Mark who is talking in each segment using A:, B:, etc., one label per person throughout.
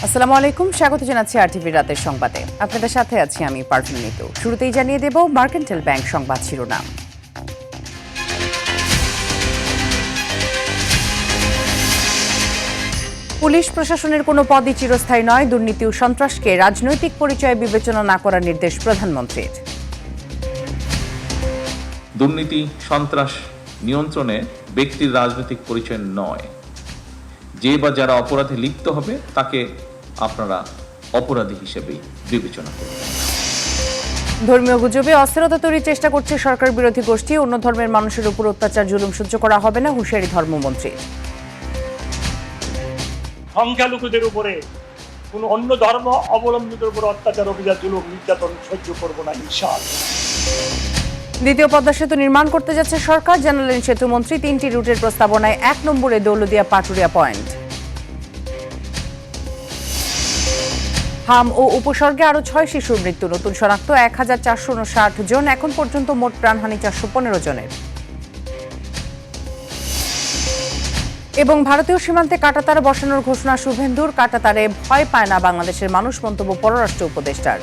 A: আসসালামু আলাইকুম, স্বাগত জানাচ্ছি আরটিভি রাতের সংবাদে। আপনাদের সাথে আছি আমি পারভিন মিতু। শুরুতেই জানিয়ে দেব মার্কেন্টাইল ব্যাংক সংবাদ শিরোনাম। পুলিশ প্রশাসনের কোনো পদই চিরস্থায়ী নয়, দুর্নীতি ও সন্ত্রাসকে রাজনৈতিক পরিচয়ে বিবেচনা না করার নির্দেশ প্রধানমন্ত্রীর।
B: দুর্নীতি সন্ত্রাস নিয়ন্ত্রণে ব্যক্তির রাজনৈতিক পরিচয় নয়, যে বা যারা অপরাধে লিপ্ত হবে তাকে আপনারা অপরাধী হিসেবেই বিবেচনা করবেন।
A: ধর্মীয় গুজবে অস্থিরতা তৈরির চেষ্টা করছে সরকার বিরোধী গোষ্ঠী। অন্য ধর্মের মানুষের উপর অত্যাচার জুলুম সহ্য করা হবে না, হুঁশিয়ারি ধর্মমন্ত্রী।
C: সংখ্যালঘুদের উপরে কোন অন্য ধর্ম অবলম্বীদের উপর অত্যাচার, অভিযান, জুলুম, নির্যাতন সহ্য করব না ইনশাআল্লাহ।
A: দ্বিতীয় পদ্মা সেতু নির্মাণ করতে যাচ্ছে সরকার, জানালেন সেতুমন্ত্রী। 3টি রুটের প্রস্তাবনায় 1 নম্বরে দৌলতদিয়া পাটুরিয়া পয়েন্ট। হাম ও উপসর্গে আরো 6 শিশুর মৃত্যু, নতুন শনাক্ত 1459 জন। এখন পর্যন্ত মোট প্রাণহানি 415 জনের। এবং ভারতীয় সীমান্তে কাঁটাতার বসানোর ঘোষণা শুভেন্দুর। কাঁটাতারে ভয় পায় না বাংলাদেশের মানুষ, মন্তব্য পররাষ্ট্র উপদেষ্টার।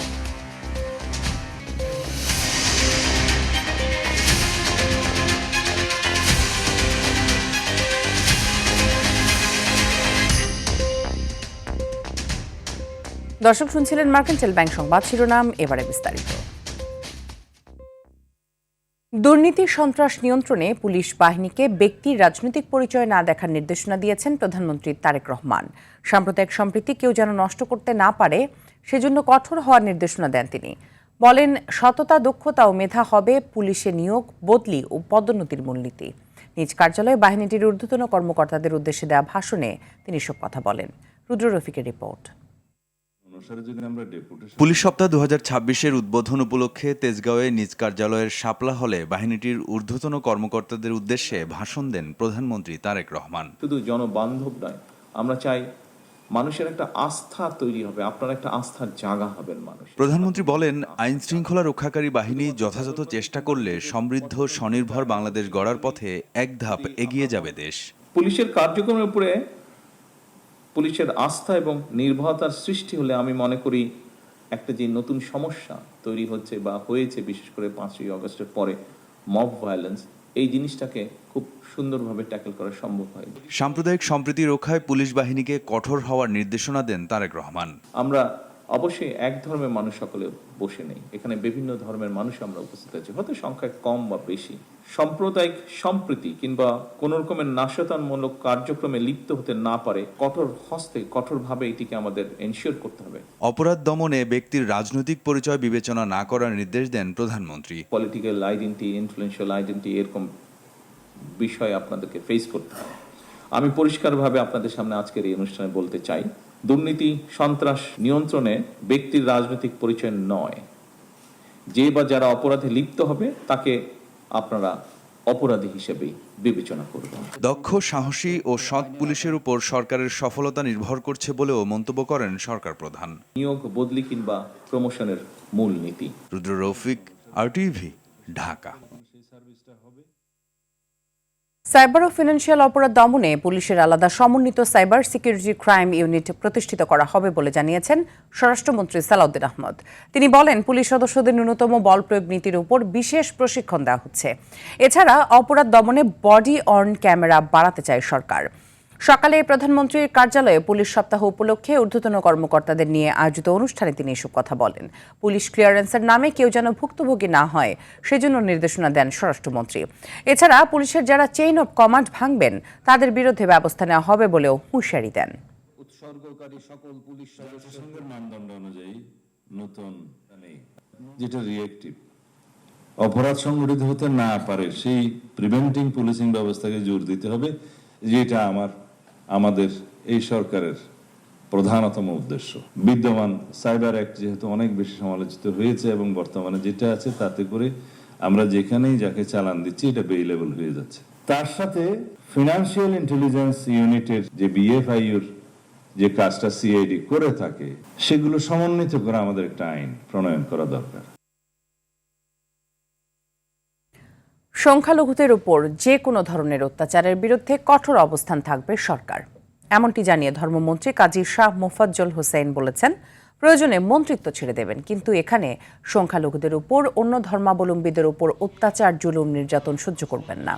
A: দর্শক শুনছিলেন মার্কেন্টাইল ব্যাংক সংবাদ শিরোনাম, এবারে বিস্তারিত। দুর্নীতি সন্ত্রাস নিয়ন্ত্রণে পুলিশ বাহিনীকে ব্যক্তির রাজনৈতিক পরিচয় না দেখার নির্দেশনা দিয়েছেন প্রধানমন্ত্রী তারেক রহমান। সাম্প্রদায়িক সম্প্রীতি কেউ যেন নষ্ট করতে না পারে, সেজন্য কঠোর হওয়ার নির্দেশনা দেন তিনি। বলেন, সততা, দক্ষতা ও মেধা হবে পুলিশে নিয়োগ, বদলি ও পদোন্নতির মূলনীতি। নিজ কার্যালয়ে বাহিনীটির ঊর্ধ্বতন কর্মকর্তাদের উদ্দেশ্যে দেওয়া ভাষণে তিনি সব কথা বলেন। রুদ্র রফিকের রিপোর্ট।
D: পুলিশ সপ্তাহ 2026-এর উদ্বোধন উপলক্ষে তেজগাঁওয়ে নিজ কার্যালয়ের শাপলা হলে বাহিনীটির ঊর্ধ্বতন কর্মকর্তাদের উদ্দেশ্যে ভাষণ দেন প্রধানমন্ত্রী তারেক রহমান।
B: শুধু জনবান্ধব নয়, আমরা চাই মানুষের একটা আস্থা তৈরি হবে, আপনার একটা আস্থার জায়গা হবেন মানুষ।
D: প্রধানমন্ত্রী বলেন, আইন শৃঙ্খলা রক্ষাকারী বাহিনী যথাযথ চেষ্টা করলে সমৃদ্ধ স্বনির্ভর বাংলাদেশ গড়ার পথে এক ধাপ এগিয়ে যাবে দেশ।
B: পুলিশের কার্যক্রমের উপরে পুলিশের আস্থা এবং নির্ভরতার সৃষ্টি হলে আমি মনে করি একটা যে নতুন সমস্যা তৈরি হচ্ছে বা হয়েছে, বিশেষ করে 5ই আগস্টের পরে মব ভায়োলেন্স, এই জিনিসটাকে খুব সুন্দরভাবে ট্যাকেল করা সম্ভব হয়।
D: সাম্প্রদায়িক সম্প্রীতি রক্ষায় পুলিশ বাহিনীকে কঠোর হওয়ার নির্দেশনা দেন তারেক রহমান।
B: আমরা অবশ্যই এক ধর্মের মানুষ সকলে বসে নেই, এখানে বিভিন্ন ধর্মের মানুষ আমরা উপস্থিত আছি, হয়তো সংখ্যায় কম বা বেশি। সাম্প্রদায়িক সম্প্রীতি কিংবা কোন রকমের নাশকতামূলক কার্যক্রমে লিপ্ত হতে না পারে, কঠোর হস্তে কঠোরভাবে এটিকে আমাদের এনশিওর করতে হবে।
D: অপরাধ দমনে ব্যক্তির রাজনৈতিক পরিচয় বিবেচনা না করার নির্দেশ দেন প্রধানমন্ত্রী।
B: পলিটিক্যাল আইডেন্টি, ইনফ্লুয়েন্সিয়াল আইডেন্টি, এরকম বিষয় আপনাদেরকে ফেস করতে হবে। আমি পরিষ্কারভাবে আপনাদের সামনে আজকের এই অনুষ্ঠানে বলতে চাই, দুর্নীতি সন্ত্রাস নিয়ন্ত্রণে ব্যক্তির রাজনৈতিক পরিচয় নয়, যে বা যারা অপরাধে লিপ্ত হবে তাকে আপনারা অপরাধী হিসেবেই বিবেচনা করবেন।
D: দক্ষ, সাহসী ও সৎ পুলিশের উপর সরকারের সফলতা নির্ভর করছে বলেও মন্তব্য করেন সরকার প্রধান।
B: নিয়োগ, বদলি কিংবা প্রমোশনের মূল নীতি।
D: রুদ্র রফিক, আরটিভি, ঢাকা।
A: সাইবার ও ফিনান্সিয়াল অপরাধ দমনে পুলিশের আলাদা সমন্বিত সাইবার সিকিউরিটি ক্রাইম ইউনিট প্রতিষ্ঠিত করা হবে বলে জানিয়েছেন স্বরাষ্ট্রমন্ত্রী সালাউদ্দিন আহমদ। তিনি বলেন, পুলিশ সদস্যদের ন্যূনতম বল প্রয়োগ নীতির উপর বিশেষ প্রশিক্ষণ দেওয়া হচ্ছে। এছাড়া অপরাধ দমনে বডি অন ক্যামেরা বাড়াতে চায় সরকার। সকালে প্রধানমন্ত্রীর কার্যালয়ে পুলিশ সপ্তাহ উপলক্ষে ঊর্ধ্বতন কর্মকর্তাদের নিয়ে আয়োজিত অনুষ্ঠানে তিনি এসব কথা বলেন। পুলিশ ক্লিয়ারেন্সের নামে কেউ যেন ভুক্তভোগী না হয়, সেজন্য নির্দেশনা দেন স্বরাষ্ট্রমন্ত্রী। এছাড়া পুলিশের যারা চেইন অব কমান্ড ভাঙবেন তাদের বিরুদ্ধে ব্যবস্থা নেওয়া হবে বলেও হুঁশিয়ারি দেন।
E: উৎসর্গকারী সকল পুলিশ সদস্যের মানদণ্ড অনুযায়ী নতুন যেটা রিয়েক্টিভ অপরাধ সংগঠিত হতে না পারে সেই প্রিভেন্টিং পুলিশিং ব্যবস্থাকে জোর দিতে হবে, যেটা আমাদের এই সরকারের প্রধানতম উদ্দেশ্য। বিদ্যমান সাইবার অ্যাক্ট যেহেতু অনেক বেশি সমালোচিত হয়েছে এবং বর্তমানে যেটা আছে তাতে করে আমরা যেখানেই যাকে চালান দিচ্ছি এটা বেইলেবল হয়ে যাচ্ছে। তার সাথে ফিনান্সিয়াল ইন্টেলিজেন্স ইউনিটের যে বিএফআইউর যে কাজটা সিআইডি করে থাকে সেগুলো সমন্বিত করে আমাদের একটা আইন প্রণয়ন করা দরকার।
A: সংখ্যালঘুদের উপর যে কোনো ধরনের অত্যাচারের বিরুদ্ধে কঠোর অবস্থান থাকবে সরকার। এমনটি জানিয়ে ধর্মমন্ত্রী কাজী শাহ মোফাজ্জল হোসেন বলেছেন, প্রয়োজনে মন্ত্রিত্ব ছেড়ে দেবেন, কিন্তু এখানে সংখ্যালঘুদের উপর অন্য ধর্মাবলম্বীদের উপর অত্যাচার, জুলুম, নির্যাতন সহ্য করবেন না।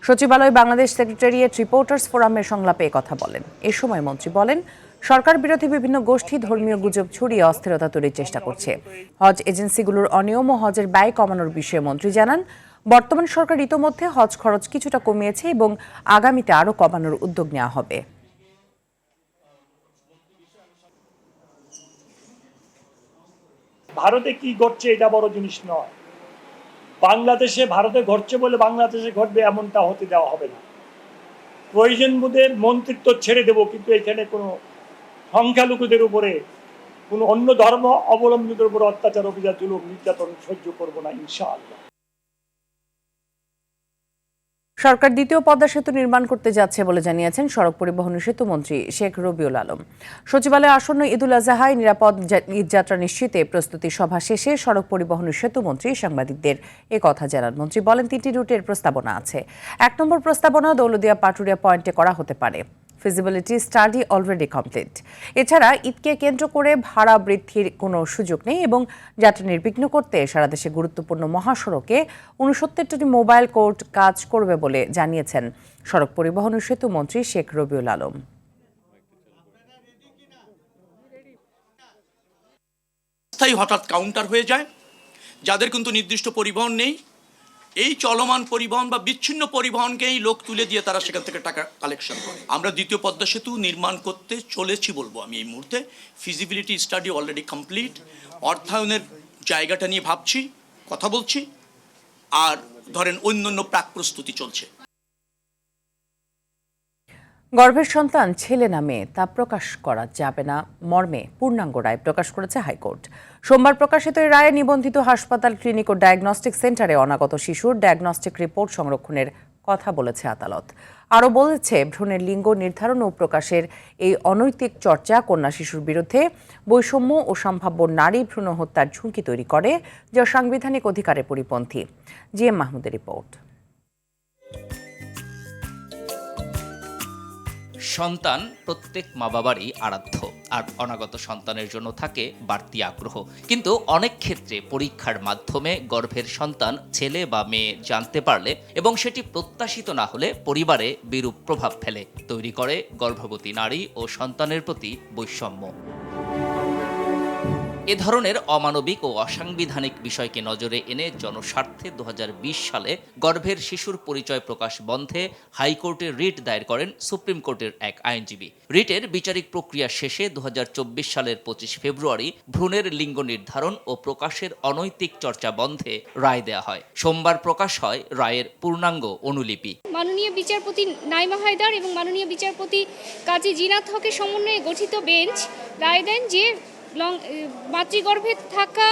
A: সচিবালয় বাংলাদেশ সেক্রেটারিয়েট রিপোর্টার্স ফোরামের সংলাপে কথা বলেন। এ সময় মন্ত্রী বলেন, সরকার বিরোধী বিভিন্ন গোষ্ঠী ধর্মীয় গুজব ছড়িয়ে অস্থিরতা তৈরির চেষ্টা করছে। হজ এজেন্সিগুলোর অনিয়ম ও হজের ব্যয় কমানোর বিষয়ে মন্ত্রী জানান, বর্তমান সরকার ইতোমধ্যে হজ খরচ কিছুটা কমিয়েছে এবং আগামীতে আরও কমানোর উদ্যোগ নেওয়া হবে।
C: ভারতে কি ঘটছে এটা বড় জিনিস নয়। বাংলাদেশে ভারতে ঘটছে বলে বাংলাদেশে ঘটবে এমনটা হতে দেওয়া হবে না। প্রয়োজন বোধে মন্ত্রিত্ব ছেড়ে দেব, কিন্তু এখানে কোনো সংখ্যালঘুদের উপরে কোনো অন্য ধর্ম অবলম্বীদের উপর অত্যাচার, অবিচার, জুলুম, নির্যাতন সহ্য করব না ইনশাআল্লাহ।
A: সরকার দ্বিতীয় পদ্মা সেতু নির্মাণ করতে যাচ্ছে বলে জানিয়েছেন সড়ক পরিবহন ও সেতু মন্ত্রী শেখ রবিউল আলম। সচিবালয়ে আসন্ন ঈদুল আজহায় নিরাপদ ঈদযাত্রা নিশ্চিতে প্রস্তুতি সভা শেষে সড়ক পরিবহন ও সেতু মন্ত্রী সাংবাদিকদের এ কথা জানান। মন্ত্রী বলেন, 3টি রুটের প্রস্তাবনা আছে। 1 নম্বর প্রস্তাবনা দৌলতদিয়া পাটুরিয়া পয়েন্টে করা হতে পারে। Feasibility study already complete. এছাড়া ঈদকে কেন্দ্র করে ভাড়া বৃদ্ধির কোনো সুযোগ নেই এবং যাত্রা নির্বিঘ্ন করতে সারা দেশে গুরুত্বপূর্ণ মহাসড়কে 69টি মোবাইল কোর্ট কাজ করবে বলে জানিয়েছেন সড়ক পরিবহন ও সেতু মন্ত্রী শেখ রবিউল আলম।
F: স্থায়ী হঠাৎ কাউন্টার হয়ে যায়, যাদের কিন্তু নির্দিষ্ট পরিবহন নেই, এই চলমান পরিবহন বা বিচ্ছিন্ন পরিবহনকেই লোক তুলে দিয়ে তারা সেখান থেকে টাকা কালেকশন করে। আমরা দ্বিতীয় পদ্মা সেতু নির্মাণ করতে চলেছি বলবো আমি এই মুহূর্তে। Feasibility study already complete. অর্থায়নের জায়গাটা নিয়ে ভাবছি, কথা বলছি, আর ধরেন অন্যান্য প্রাক প্রস্তুতি চলছে।
A: গর্ভের সন্তান ছেলে না মেয়ে তা প্রকাশ করা যাবে না মর্মে পূর্ণাঙ্গ রায় প্রকাশ করেছে হাইকোর্ট। সোমবার প্রকাশিত এই রায়ে নিবন্ধিত হাসপাতাল, ক্লিনিক ও ডায়াগনস্টিক সেন্টারে অনাগত শিশুর ডায়াগনস্টিক রিপোর্ট সংরক্ষণের কথা বলেছে আদালত। আরও বলেছে, ভ্রূণের লিঙ্গ নির্ধারণ ও প্রকাশের এই অনৈতিক চর্চা কন্যা শিশুর বিরুদ্ধে বৈষম্য ও সম্ভাব্য নারী ভ্রূণ হত্যার ঝুঁকি তৈরি করে, যা সাংবিধানিক অধিকারের পরিপন্থী। জিএম মাহমুদের রিপোর্ট।
G: সন্তান প্রত্যেক মা বাবারই আরাধ্য, আর অনাগত সন্তানের জন্য থাকে বাড়তি আগ্রহ। কিন্তু অনেক ক্ষেত্রে পরীক্ষার মাধ্যমে গর্ভের সন্তান ছেলে বা মেয়ে জানতে পারলে এবং সেটি প্রত্যাশিত না হলে পরিবারে বিরূপ প্রভাব ফেলে, তৈরি করে গর্ভবতী নারী ও সন্তানের প্রতি বৈষম্য। এ ধরনের অমানবিক ও অসাংবিধানিক বিষয়কে নজরে এনে জনস্বার্থে 2020 সালে গর্ভের শিশুর পরিচয় প্রকাশ বন্ধে হাইকোর্টে রিট দায়ের করেন সুপ্রিম কোর্টের এক আইনজীবী। রিটের বিচারিক প্রক্রিয়া শেষে 2024 সালের 25 ফেব্রুয়ারি ভ্রূণের লিঙ্গ নির্ধারণ ও প্রকাশের অনৈতিক চর্চা বন্ধে রায় দেয়া হয়। সোমবার প্রকাশ হয় রায়ের পূর্ণাঙ্গ অনুলিপি।
H: মাননীয় বিচারপতি নাইমা হায়দার এবং মাননীয় বিচারপতি কাজী জিনাত হকের সমন্বয়ে গঠিত বেঞ্চ রায় দেন যে মাতৃগর্ভে থাকা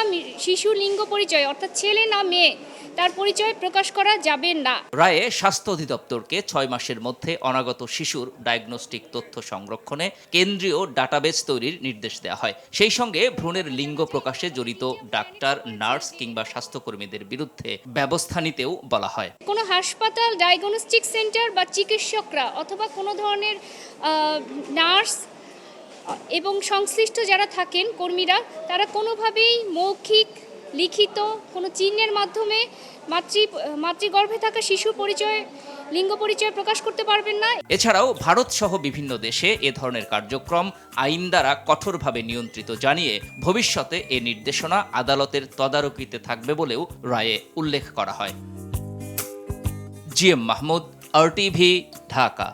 H: শিশুর লিঙ্গ পরিচয় অর্থাৎ ছেলে না মেয়ে তার পরিচয় প্রকাশ করা যাবে না।
G: রায়ে স্বাস্থ্য অধিদপ্তরকে 6 মাসের মধ্যে অনাগত শিশুর ডায়াগনস্টিক তথ্য সংরক্ষণে কেন্দ্রীয় ডাটাবেস তৈরির নির্দেশ দেওয়া হয়। সেই সঙ্গে ভ্রূণের লিঙ্গ প্রকাশে জড়িত ডাক্তার, নার্স কিংবা স্বাস্থ্যকর্মীদের বিরুদ্ধে ব্যবস্থা নিতেও বলা হয়।
H: কোনো হাসপাতাল, ডায়াগনস্টিক সেন্টার বা চিকিৎসকরা অথবা কোনো ধরনের নার্স এবং সংশ্লিষ্ট যারা থাকেন কর্মীরা, তারা কোনোভাবেই মৌখিক, লিখিত কোনো চিহ্নের মাধ্যমে মাতৃগর্ভে থাকা শিশুর পরিচয়, লিঙ্গ পরিচয় প্রকাশ করতে পারবেন না।
G: এছাড়াও ভারত সহ বিভিন্ন দেশে এ ধরনের কার্যক্রম আইন দ্বারা কঠোরভাবে নিয়ন্ত্রিত জানিয়ে ভবিষ্যতে এ নির্দেশনা আদালতের তদারকিতে থাকবে বলেও রায়ে উল্লেখ করা হয়। GM Mahmud, RTV, Dhaka.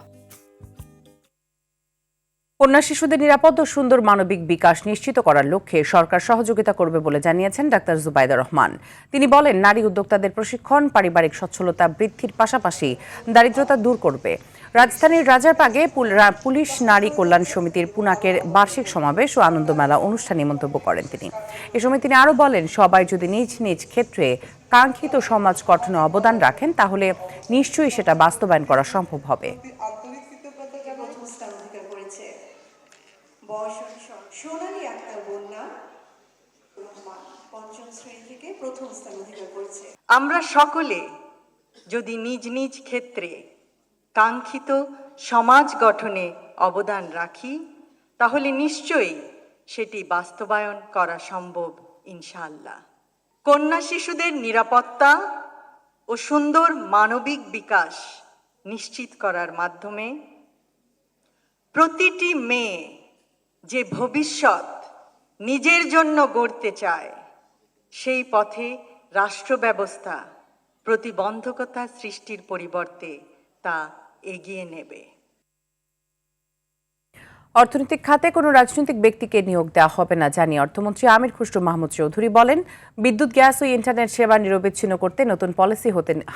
A: কন্যা শিশুদের নিরাপদ ও সুন্দর মানবিক বিকাশ নিশ্চিত করার লক্ষ্যে সরকার সহযোগিতা করবে বলে জানিয়েছেন ডাক্তার জুবাইদা রহমান। তিনি বলেন, নারী উদ্যোক্তাদের প্রশিক্ষণ পারিবারিক সচ্ছলতা বৃদ্ধির পাশাপাশি দারিদ্রতা দূর করবে। রাজধানীর রাজারবাগে পুলিশ নারী কল্যাণ সমিতির পুনাকের বার্ষিক সমাবেশ ও আনন্দমেলা অনুষ্ঠানে মন্তব্য করেন তিনি। এ সময় তিনি আরও বলেন, সবাই যদি নিজ নিজ ক্ষেত্রে কাঙ্ক্ষিত সমাজ গঠনে অবদান রাখেন তাহলে নিশ্চয়ই সেটা বাস্তবায়ন করা সম্ভব হবে।
I: সোনালী আক্তার বন্যা পঞ্চম শ্রেণী থেকে প্রথম স্থান অধিকার করেছে। আমরা সকলে যদি নিজ নিজ ক্ষেত্রে কাঙ্ক্ষিত সমাজ গঠনে অবদান রাখি, তাহলে নিশ্চয়ই সেটি বাস্তবায়ন করা সম্ভব ইনশাআল্লাহ। কন্যা শিশুদের নিরাপত্তা ও সুন্দর মানবিক বিকাশ নিশ্চিত করার মাধ্যমে প্রতিটি মেয়ে যে ভবিষ্যৎ নিজের জন্য গড়তে চায়, সেই পথে রাষ্ট্র ব্যবস্থা প্রতিবন্ধকতা সৃষ্টির পরিবর্তে তা এগিয়ে নেবে।
A: অর্থনৈতিক খাতে কোনো রাজনৈতিক ব্যক্তিকে নিয়োগ দেওয়া হবে না জানিয়ে অর্থমন্ত্রী আমির খুসরো মাহমুদ চৌধুরী বলেন, বিদ্যুৎ, গ্যাস ও ইন্টারনেট সেবা নিরবিচ্ছিন্ন করতে নতুন পলিসি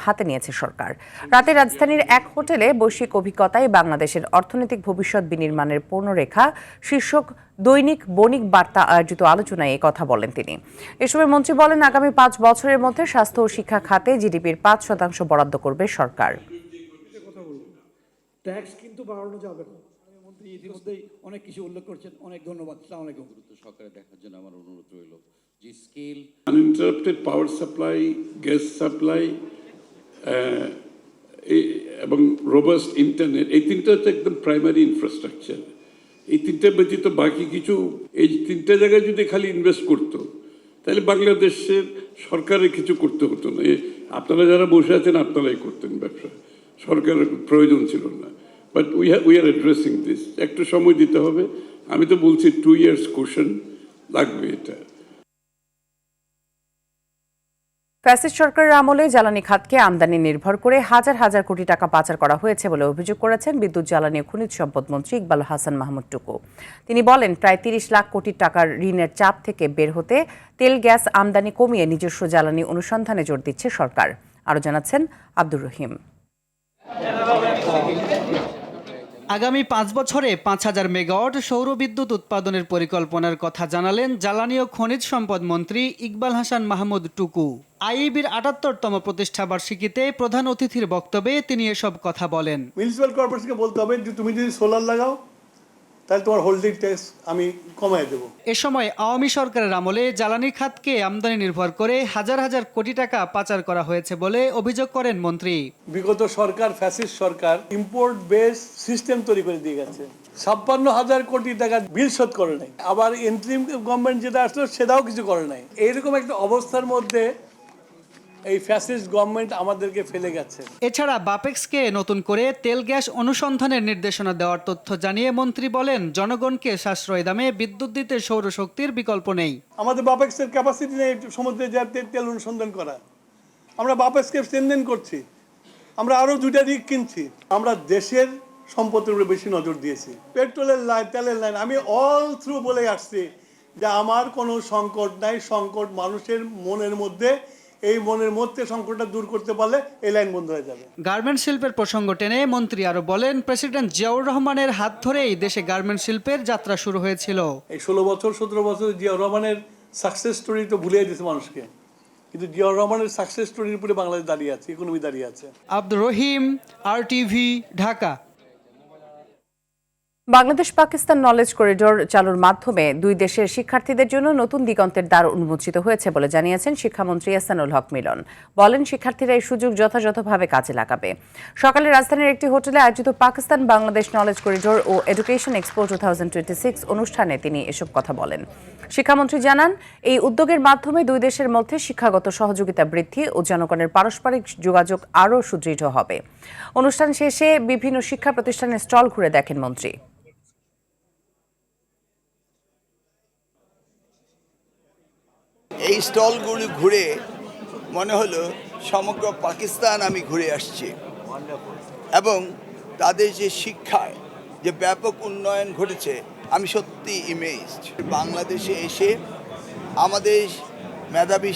A: হাতে নিয়েছে সরকার। রাতে রাজধানীর এক হোটেলে বৈশ্বিক অভিজ্ঞতায় বাংলাদেশের অর্থনৈতিক ভবিষ্যৎ বিনির্মাণের পূর্ণরেখা শীর্ষক দৈনিক বণিক বার্তা আয়োজিত আলোচনায় কথা বলেন তিনি। এ সময় মন্ত্রী বলেন, আগামী 5 বছরের মধ্যে স্বাস্থ্য ও শিক্ষা খাতে জিডিপির 5% বরাদ্দ করবে সরকার।
J: ট্যাক্স কিন্তু বাড়ানো যাবে না। মন্ত্রী ইতিমধ্যেই অনেক কিছু উল্লেখ করছেন। অনেক ধন্যবাদ। আসসালামু আলাইকুম।
E: সরকারে দেখার জন্য আমার অনুরোধ রইল যে scale
K: uninterrupted power supply, gas supply এবং রোবাস্ট ইন্টারনেট, এই তিনটা হচ্ছে একদম প্রাইমারি ইনফ্রাস্ট্রাকচার। এই তিনটা ব্যতীত বাকি কিছু, এই তিনটা জায়গায় যদি খালি ইনভেস্ট করতো তাহলে বাংলাদেশের সরকারের কিছু করতে হতো না। আপনারা যারা বসে আছেন আপনারাই করতেন ব্যবসা, সরকারের প্রয়োজন ছিল না। But we are addressing this. একটু সময় দিতে হবে। আমি তো বলছি 2 years কোশ্চেন লাগবে এটা।
A: ফ্যাসিস্ট সরকারের আমলে জ্বালানি খাতকে আমদানি নির্ভর করে হাজার হাজার কোটি টাকা পাচার করা হয়েছে বলে অভিযোগ করেছেন বিদ্যুৎ, জ্বালানি ও খনিজ সম্পদ মন্ত্রী ইকবাল হাসান মাহমুদ টুকু। তিনি বলেন, প্রায় 30 লাখ কোটি টাকার ঋণের চাপ থেকে বের হতে তেল, গ্যাস আমদানি কমিয়ে নিজস্ব জ্বালানি অনুসন্ধানে জোর দিচ্ছে সরকার। আরও জানাচ্ছেন আব্দুর রহিম।
L: আগামী 5 বছরে 5000 মেগাওয়াট সৌর বিদ্যুৎ উৎপাদনের পরিকল্পনার কথা জানালেন জ্বালানি ও খনিজ সম্পদ মন্ত্রী ইকবাল হাসান মাহমুদ টুকু। আইইবির 78তম প্রতিষ্ঠা বার্ষিকীতে প্রধান অতিথির বক্তব্যে তিনি এসব কথা বলেন।
J: মিউনিসিপ্যাল কর্পোরেশনকে বলতে হবে যে তুমি যদি সোলার লাগাও তাহলে তোমার হোল্ডিং ট্যাক্স আমি কমায় দেবো।
L: এ সময় আওয়ামী সরকারের আমলে জ্বালানি খাতকে আমদানি নির্ভর করে হাজার হাজার কোটি টাকা পাচার করা হয়েছে বলে অভিযোগ করেন মন্ত্রী।
J: বিগত সরকার, ফ্যাসিস্ট সরকার ইম্পোর্ট বেস সিস্টেম তৈরি করে দিয়ে গেছে। 56,000 কোটি টাকা বিল শোধ করে নাই। আবার ইন্টারিম গভর্নমেন্ট যেটা আসলো সেটাও কিছু করে নাই। এইরকম একটা অবস্থার মধ্যে এই ফ্যাসিস্ট গভর্নমেন্ট আমাদেরকে ফেলে গেছে।
L: এছাড়া বাপেক্সকে নতুন করে তেল, গ্যাস অনুসন্ধানের নির্দেশনা দেওয়ার তথ্য জানিয়ে মন্ত্রী বলেন, জনগণকে সাশ্রয় দামে বিদ্যুৎ দিতে সৌরশক্তির বিকল্প নেই।
J: আমাদের বাপেক্সের ক্যাপাসিটি নেই সমুদ্রে যা তেল অনুসন্ধান করা। আমরা বাপেক্সকে লেনদেন করছি। আমরা আরও 2টা রিগ কিনছি। আমরা দেশের সম্পদের উপরে বেশি নজর দিয়েছি। পেট্রোলের লাইন, তেলের লাইন, আমি অল থ্রু বলে আসছি যে আমার কোনো সংকট নাই। সংকট মানুষের মনের মধ্যে। এই মনের মধ্যে সংকটটা দূর করতে পারলে এই লাইন বন্ধ হয়ে যাবে।
L: গার্মেন্টস শিল্পের প্রসঙ্গ টেনে মন্ত্রী আরো বলেন, প্রেসিডেন্ট জিয়াউর রহমানের হাত ধরেই দেশে গার্মেন্টস শিল্পের যাত্রা শুরু হয়েছিল।
J: এই 16 বছর 17 বছর জিয়াউর রহমানের সাকসেস স্টোরি তো ভুলিয়ে দিয়েছে মানুষকে, কিন্তু জিয়াউর রহমানের সাকসেস স্টোরির উপরে বাংলাদেশ দাঁড়িয়ে আছে, ইকোনমি দাঁড়িয়ে আছে।
L: Abdur Rahim, RTV, Dhaka.
A: Bangladesh Pakistan knowledge corridor চালুর মাধ্যমে দুই দেশের শিক্ষার্থীদের জন্য নতুন দিগন্তের দ্বার উন্মোচিত হয়েছে বলে জানিয়েছেন শিক্ষামন্ত্রী এহসানুল হক মিলন। বলেন, শিক্ষার্থীরা এই সুযোগ যথাযথভাবে কাজে লাগাবে। সকালে রাজধানীর একটি হোটেলে আয়োজিত পাকিস্তান বাংলাদেশ নলেজ করিডোর ও এডুকেশন এক্সপো 2026 অনুষ্ঠানে তিনি এসব কথা বলেন। শিক্ষামন্ত্রী জানান, এই উদ্যোগের মাধ্যমে দুই দেশের মধ্যে শিক্ষাগত সহযোগিতা বৃদ্ধি ও জনগণের পারস্পরিক যোগাযোগ আরও সুদৃঢ় হবে। অনুষ্ঠান শেষে বিভিন্ন শিক্ষা প্রতিষ্ঠানের স্টল ঘুরে দেখেন মন্ত্রী।
M: এই স্টলগুলি ঘুরে মনে হলো সমগ্র পাকিস্তান আমি ঘুরে আসছি এবং তাদের যে শিক্ষায় যে ব্যাপক উন্নয়ন ঘটেছে আমি সত্যি ইমেজড। বাংলাদেশে এসে আমাদের মেধাবী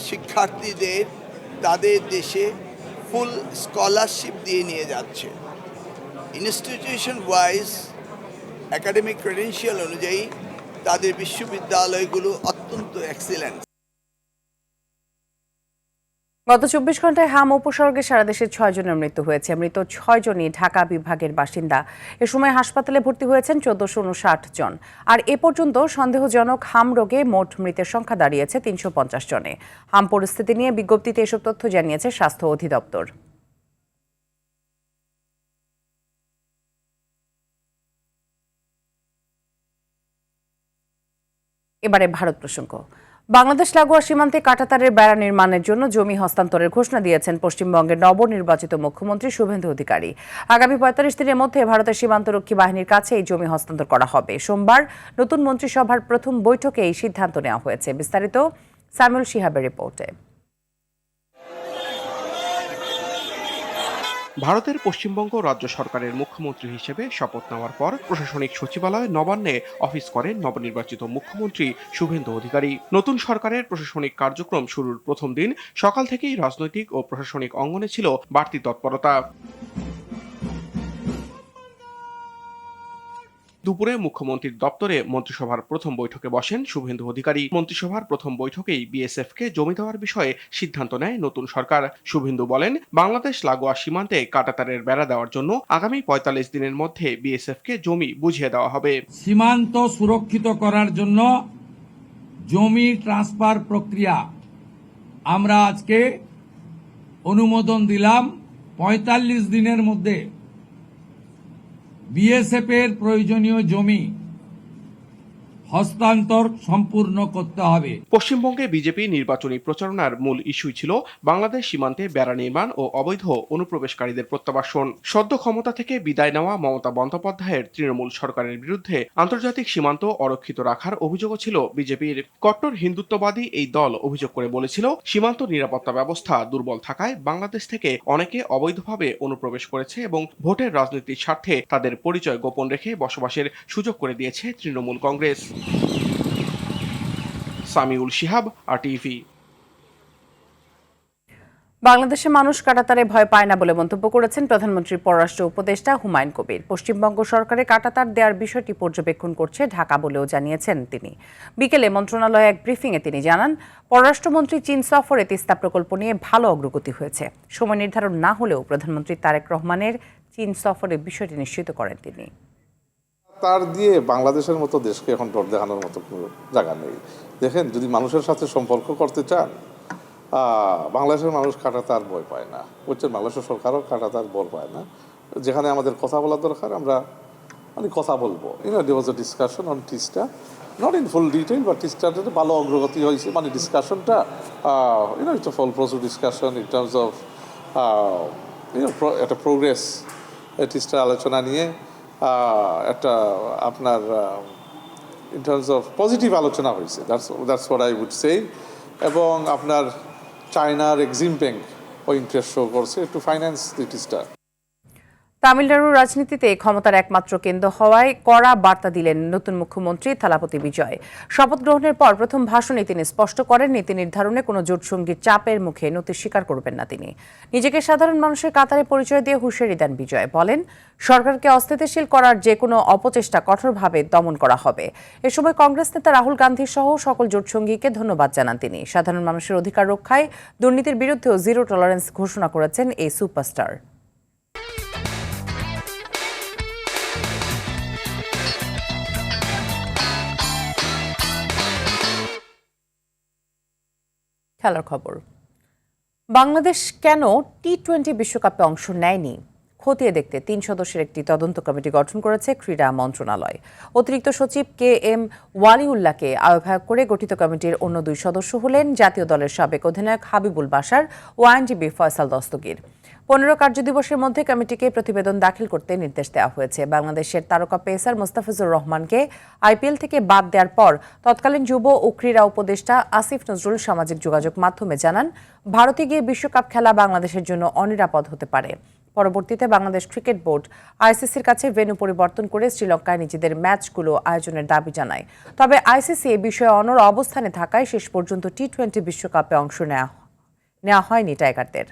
M: শিক্ষার্থীদের তাদের দেশে ফুল স্কলারশিপ দিয়ে নিয়ে যাচ্ছে। ইনস্টিটিউশন ওয়াইজ একাডেমিক ক্রেডেনশিয়াল অনুযায়ী তাদের বিশ্ববিদ্যালয়গুলো অত্যন্ত এক্সিলেন্ট।
A: গত 24 ঘন্টায় হাম উপসর্গে সারা দেশে 6 জনের মৃত্যু হয়েছে। মৃত 6 জনই ঢাকা বিভাগের বাসিন্দা। এ সময় হাসপাতালে ভর্তি হয়েছেন 1459 জন। আর এ পর্যন্ত সন্দেহজনক হাম রোগে মোট মৃতের সংখ্যা দাঁড়িয়েছে 350 জনে। হাম পরিস্থিতি নিয়ে বিজ্ঞপ্তিতে এসব তথ্য জানিয়েছে স্বাস্থ্য অধিদপ্তর। এবারে ভারত প্রসঙ্গ। বাংলাদেশ লাগোয়া সীমান্তে কাঁটাতারের বেড়া নির্মাণের জন্য জমি হস্তান্তরের ঘোষণা দিয়েছেন পশ্চিমবঙ্গের নবনির্বাচিত মুখ্যমন্ত্রী শুভেন্দু অধিকারী। আগামী ৪৫ দিনের মধ্যে ভারতের সীমান্তরক্ষী বাহিনীর কাছে এই জমি হস্তান্তর করা হবে। সোমবার নতুন মন্ত্রিসভার প্রথম বৈঠকে এই সিদ্ধান্ত নেওয়া হয়েছে। বিস্তারিত সামিউল শিহাবের রিপোর্টে।
N: ভারতের পশ্চিমবঙ্গ রাজ্য সরকারের মুখ্যমন্ত্রী হিসেবে শপথ নেওয়ার পর প্রশাসনিক সচিবালয় নবান্নে অফিস করেন নবনির্বাচিত মুখ্যমন্ত্রী শুভেন্দু অধিকারী। নতুন সরকারের প্রশাসনিক কার্যক্রম শুরুর প্রথম দিন সকাল থেকেই রাজনৈতিক ও প্রশাসনিক অঙ্গনে ছিল বাড়তি তৎপরতা। দুপুরে মুখ্যমন্ত্রীর দপ্তরে মন্ত্রিসভার প্রথম বৈঠকে বসেন শুভেন্দু অধিকারী। মন্ত্রিসভার প্রথম বৈঠকেই বিএসএফকে জমি দেওয়ার বিষয়ে সিদ্ধান্ত নেয় নতুন সরকার। শুভেন্দু বলেন, বাংলাদেশ লাগোয়া সীমান্তে কাঁটাতারের বেড়া দেওয়ার জন্য আগামী ৪৫ দিনের মধ্যে বিএসএফকে জমি বুঝিয়ে দেওয়া হবে।
O: সীমান্ত সুরক্ষিত করার জন্য জমি ট্রান্সফার প্রক্রিয়া আমরা আজকে অনুমোদন দিলাম। ৪৫ দিনের মধ্যে বিএসএফ এর প্রয়োজনীয় জমি হস্তান্তর সম্পূর্ণ করতে হবে।
N: পশ্চিমবঙ্গে বিজেপি নির্বাচনী প্রচারণার মূল ইস্যুই ছিল বাংলাদেশ সীমান্তে বেড়া নির্মাণ ও অবৈধ অনুপ্রবেশকারীদের প্রত্যাবাসন। সদ্য ক্ষমতা থেকে বিদায় নেওয়া মমতা বন্দ্যোপাধ্যায়ের তৃণমূল সরকারের বিরুদ্ধে আন্তর্জাতিক সীমান্ত অরক্ষিত রাখার অভিযোগও ছিল বিজেপির। কট্টর হিন্দুত্ববাদী এই দল অভিযোগ করে বলেছিল, সীমান্ত নিরাপত্তা ব্যবস্থা দুর্বল থাকায় বাংলাদেশ থেকে অনেকে অবৈধভাবে অনুপ্রবেশ করেছে এবং ভোটের রাজনীতির স্বার্থে তাদের পরিচয় গোপন রেখে বসবাসের সুযোগ করে দিয়েছে তৃণমূল কংগ্রেস। সামিউল শিহাব, আরটিভি।
A: বাংলাদেশে মানুষ কাঁটাতারে ভয় পায় না বলে মন্তব্য করেছেন প্রধানমন্ত্রীর পররাষ্ট্র উপদেষ্টা হুমায়ুন কবির। পশ্চিমবঙ্গ সরকারের কাঁটাতার দেওয়ার বিষয়টি পর্যবেক্ষণ করছে ঢাকা বলেও জানিয়েছেন তিনি। বিকেলে মন্ত্রণালয়ে এক ব্রিফিংয়ে তিনি জানান, পররাষ্ট্রমন্ত্রী চীন সফরে তিস্তা প্রকল্প নিয়ে ভালো অগ্রগতি হয়েছে। সময় নির্ধারণ না হলেও প্রধানমন্ত্রী তারেক রহমানের চীন সফরের বিষয়টি নিশ্চিত করেন তিনি।
P: তার দিয়ে বাংলাদেশের মতো দেশকে এখন ডর দেখানোর মতো কোনো জায়গা নেই। দেখেন, যদি মানুষের সাথে সম্পর্ক করতে চান, বাংলাদেশের মানুষ কাঁটাতার ভয় পায় না। বুঝছেন, বাংলাদেশের সরকারও কাঁটাতার ভয় পায় না। যেখানে আমাদের কথা বলা দরকার আমরা কথা বলবো। there was a discussion on Tista, not in full detail, but Tistaতে ভালো অগ্রগতি হয়েছে। ডিসকাশনটা it's a full process discussion in terms of একটা প্রোগ্রেস টিস্টার আলোচনা নিয়ে একটা আপনার ইন টার্মস অফ পজিটিভ আলোচনা হয়েছে। That's what I would say. এবং আপনার চায়নার এক্সিম ব্যাংক ও ইন্টারেস্ট শো করছে টু ফাইন্যান্স দি টিস্টার।
A: তামিলনাড়ুর রাজনীতিতে ক্ষমতার একমাত্র কেন্দ্র হওয়ায় কড়া বার্তা দিলেন নতুন মুখ্যমন্ত্রী থালাপতি বিজয়। শপথ গ্রহণের পর প্রথম ভাষণে তিনি স্পষ্ট করেন, নীতি নির্ধারণে কোনো জোটসঙ্গীর চাপের মুখে নতি স্বীকার করবেন না তিনি। নিজেকে সাধারণ মানুষের কাতারে পরিচয় দিয়ে হুঁশিয়ারি দেন বিজয়। বলেন, সরকারকে অস্থিতিশীল করার যে কোনো অপচেষ্টা কঠোরভাবে দমন করা হবে। এ সময় কংগ্রেস নেতা রাহুল গান্ধী সহ সকল জোটসঙ্গীকে ধন্যবাদ জানান তিনি। সাধারণ মানুষের অধিকার রক্ষায় দুর্নীতির বিরুদ্ধেও জিরো টলারেন্স ঘোষণা করেছেন এই সুপারস্টার। খেলার খবর। বাংলাদেশ কেন টি-20 বিশ্বকাপে অংশ নেয়নি খতিয়ে দেখতে 3 সদস্যের একটি তদন্ত কমিটি গঠন করেছে ক্রীড়া মন্ত্রণালয়। অতিরিক্ত সচিব KM ওয়ালিউল্লাহকে আহ্বায়ক করে গঠিত কমিটির অন্য 2 সদস্য হলেন জাতীয় দলের সাবেক অধিনায়ক হাবিবুল বাশার ও আইনজীবী ফয়সাল দস্তগীর। 15 কার্যদিবসের মধ্যে কমিটিকে প্রতিবেদন দাখিল করতে নির্দেশ দেওয়া হয়েছে। বাংলাদেশের তারকা পেসার মোস্তাফিজুর রহমানকে IPL থেকে বাদ দেওয়ার পর তৎকালীন যুব ও ক্রীড়া উপদেষ্টা আসিফ নজরুল সামাজিক যোগাযোগ মাধ্যমে জানান, ভারতে গিয়ে বিশ্বকাপ খেলা বাংলাদেশের জন্য অনিরাপদ হতে পারে। পরবর্তীতে বাংলাদেশ ক্রিকেট বোর্ড ICCর কাছে ভেন্যু পরিবর্তন করে শ্রীলঙ্কায় নিজেদের ম্যাচগুলো আয়োজনের দাবি জানায়। তবে ICC এ বিষয়ে অনড় অবস্থানে থাকায় শেষ পর্যন্ত টি-20 বিশ্বকাপে অংশ নেওয়া হয়নি টাইগারদের।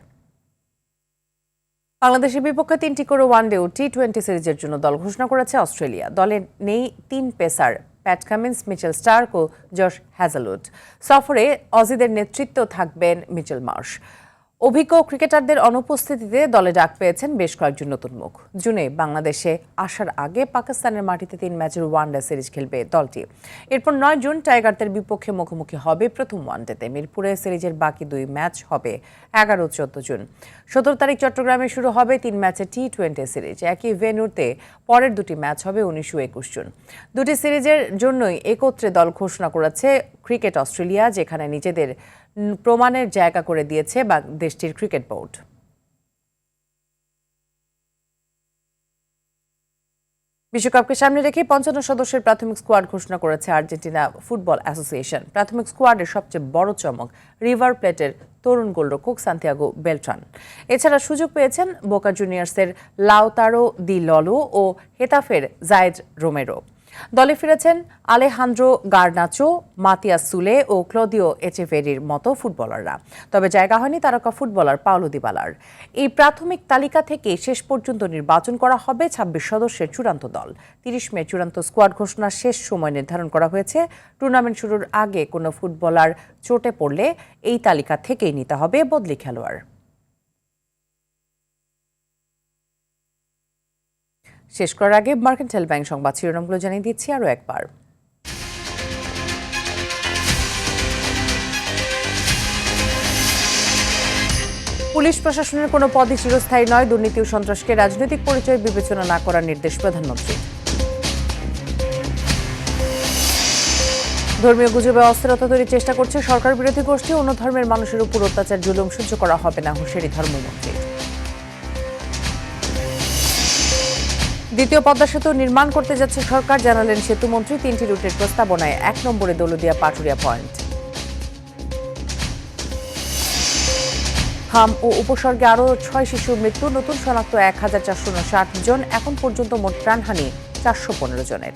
A: বাংলাদেশের বিপক্ষে 3টি করে ওয়ানডে ও টি-20 সিরিজের জন্য দল ঘোষণা করেছে অস্ট্রেলিয়া। দলে নেই 3 pacer Pat Cummins, Mitchell Starc ও জশ হ্যাজেলউড। সফরে অজিদের নেতৃত্ব থাকবেন মিচেল মার্শ। অভিজ্ঞ ক্রিকেটারদের অনুপস্থিতিতে দলে ডাক পেয়েছেন বেশ কয়েকজন নতুন মুখ। জুনে বাংলাদেশে আসার আগে পাকিস্তানের মাটিতে 3 ম্যাচের ওয়ানডে সিরিজ খেলবে দলটি। এরপর 9 জুন টাইগারদের বিপক্ষে মুখোমুখি হবে প্রথম ওয়ানডেতে। মিরপুরে সিরিজের বাকি 2 ম্যাচ হবে 11 ও 14 জুন। 17 তারিখ চট্টগ্রামে শুরু হবে 3 ম্যাচের টি-20 সিরিজ। একই ভেন্যুতে পরের 2টি ম্যাচ হবে 19 ও 21 জুন। দুটি সিরিজের জন্যই একত্রে দল ঘোষণা করেছে ক্রিকেট অস্ট্রেলিয়া, যেখানে নিজেদের প্রমাণের জায়গা করে দিয়েছে দেশটির ক্রিকেট বোর্ড। বিশ্বকাপকে সামনে রেখে 55 সদস্যের প্রাথমিক স্কোয়াড ঘোষণা করেছে আর্জেন্টিনা ফুটবল অ্যাসোসিয়েশন। প্রাথমিক স্কোয়াডের সবচেয়ে বড় চমক রিভার প্লেটের তরুণ গোলরক্ষক সান্তিয়াগো বেলট্রান। এছাড়া সুযোগ পেয়েছেন বোকা জুনিয়র্সের লাউতারো দি ললো ও হেতাফের জায়েদ রোমেরো। দলে ফিরেছেন আলেহান্দ্রো গার্নাচো, মাতিয়াস সুলে ও ক্লদিও এচেভেরির মতো ফুটবলাররা। তবে জায়গা হয়নি তারকা ফুটবলার পাওলো দিবালার। এই প্রাথমিক তালিকা থেকে শেষ পর্যন্ত নির্বাচন করা হবে 26 সদস্যের চূড়ান্ত দল। 30 মে চূড়ান্ত স্কোয়াড ঘোষণার শেষ সময় নির্ধারণ করা হয়েছে। টুর্নামেন্ট শুরুর আগে কোনো ফুটবলার চোটে পড়লে এই তালিকা থেকেই নিতে হবে বদলি খেলোয়াড়। শেষ করার আগে মার্কেন্টাইল ব্যাংক সংবাদ শিরোনামগুলো জানিয়ে দিচ্ছি আরও একবার। পুলিশ প্রশাসনের কোনো পদই চিরস্থায়ী নয়। দুর্নীতি ও সন্ত্রাসকে রাজনৈতিক পরিচয় বিবেচনা না করার নির্দেশ প্রধানমন্ত্রী। ধর্মীয় গুজবে অস্থিরতা তৈরির চেষ্টা করছে সরকার বিরোধী গোষ্ঠী। অন্য ধর্মের মানুষের উপর অত্যাচার জুলুম সহ্য করা হবে না, হুঁশিয়ারি ধর্মমন্ত্রী। দ্বিতীয় পদ্মা সেতু নির্মাণ করতে যাচ্ছে সরকার, জানালেন সেতুমন্ত্রী। 3টি রুটের প্রস্তাবনায় 1 নম্বরে দৌলতদিয়া পাটুরিয়া পয়েন্ট। হাম ও উপসর্গে আরও 6 শিশুর মৃত্যু, নতুন শনাক্ত 1459 জন। এখন পর্যন্ত মোট প্রাণহানি 415 জনের।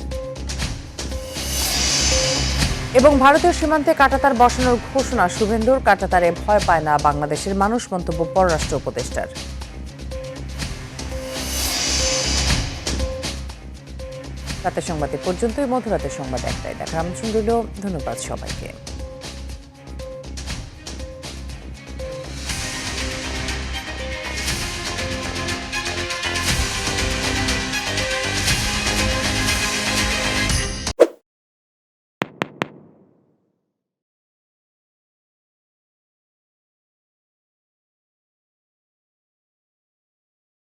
A: এবং ভারতীয় সীমান্তে কাঁটাতার বসানোর ঘোষণা শুভেন্দুর। কাঁটাতারে ভয় পায় না বাংলাদেশের মানুষ, মন্তব্য পররাষ্ট্র উপদেষ্টার। রাতের সংবাদে পর্যন্তই। মধ্যরাতের সংবাদ একটাই দেখার আমন্ত্রণ রইল। ধন্যবাদ সবাইকে।